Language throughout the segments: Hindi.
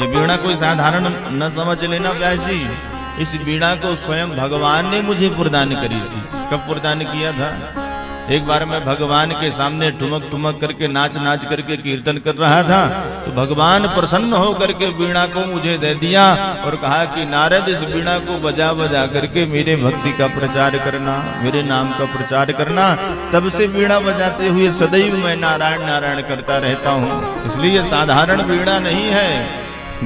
ये वीणा कोई साधारण न समझ लेना व्यास जी, इस वीणा को स्वयं भगवान ने मुझे प्रदान करी थी। कब प्रदान किया था? एक बार मैं भगवान के सामने ठुमक ठुमक करके नाच नाच करके कीर्तन कर रहा था, तो भगवान प्रसन्न होकर के वीणा को मुझे दे दिया और कहा कि नारद इस वीणा को बजा बजा करके मेरे भक्ति का प्रचार करना, मेरे नाम का प्रचार करना। तब से वीणा बजाते हुए सदैव मैं नारायण नारायण करता रहता हूँ। इसलिए साधारण वीणा नहीं है।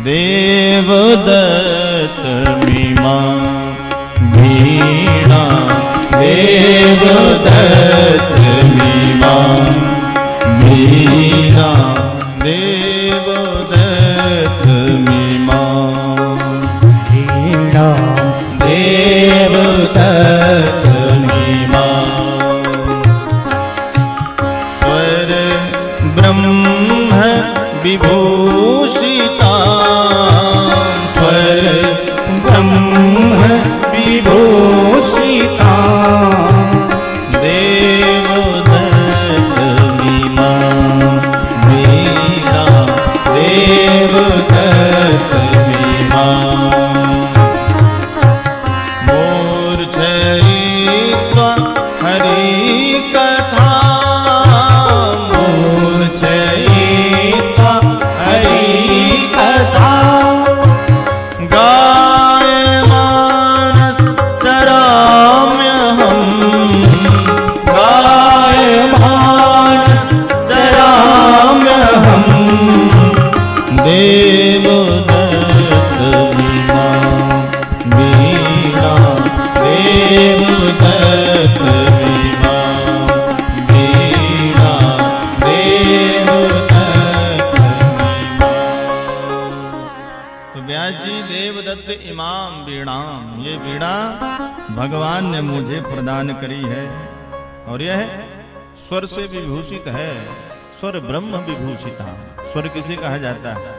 देवदत्त मीमा वीणा, देवदत्त मीमा वीणा, देवदत्त मीमा वीणा, देवदत्त मीमा। स्वर ब्रह्म विभूषिता, स्वर ब्रह्म विभूषिता, देवदत्त मीमा वीणा, देवदत्त मीमा। मूर्छयित्वा हरि कथा, मूर्छयित्वा हरि कथा, गायमानस चराम्यहम्, गायमानस चराम्यहम्, देवदत्त मीमा वीणा, देवदत्त मीमा वीणा, देवदत्त मीमा। तो व्यास जी देवदत्त इमाम वीणाम, ये वीणा भगवान ने मुझे प्रदान करी है और यह स्वर से विभूषित है। स्वर ब्रह्म विभूषिता। स्वर किसे कहा जाता है?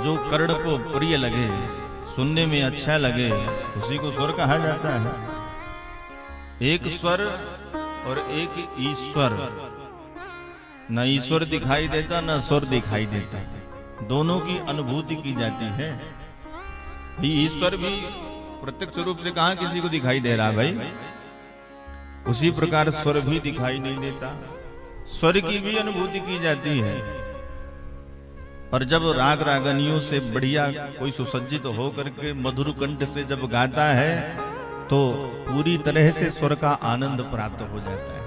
जो कर्ण को प्रिय लगे, सुनने में अच्छा लगे, उसी को स्वर कहा जाता है। एक स्वर और एक ईश्वर। न ईश्वर दिखाई देता न स्वर दिखाई देता, दोनों की अनुभूति की जाती है। ईश्वर भी प्रत्यक्ष रूप से कहां किसी को दिखाई दे रहा भाई, उसी प्रकार स्वर भी दिखाई नहीं देता। स्वर की भी अनुभूति की जाती है। और जब राग रागनियों से बढ़िया कोई सुसज्जित होकर के मधुर कंठ से जब गाता है तो पूरी तरह से स्वर का आनंद प्राप्त हो जाता है।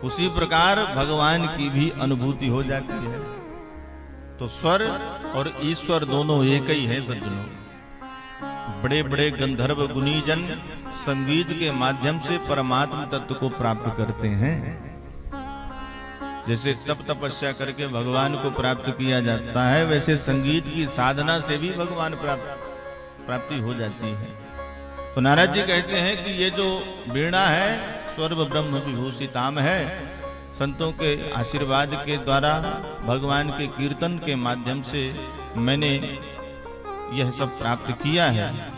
उसी प्रकार भगवान की भी अनुभूति हो जाती है। तो स्वर और ईश्वर दोनों एक ही है सज्जनों। बड़े बड़े गंधर्व गुणीजन संगीत के माध्यम से परमात्मा तत्व को प्राप्त करते हैं। जैसे तप तपस्या करके भगवान को प्राप्त किया जाता है, वैसे संगीत की साधना से भी भगवान प्राप्ति हो जाती है। तो नारद जी कहते हैं कि ये जो वीणा है स्वर ब्रह्म विभूषिताम है। संतों के आशीर्वाद के द्वारा भगवान के कीर्तन के माध्यम से मैंने यह सब प्राप्त किया है।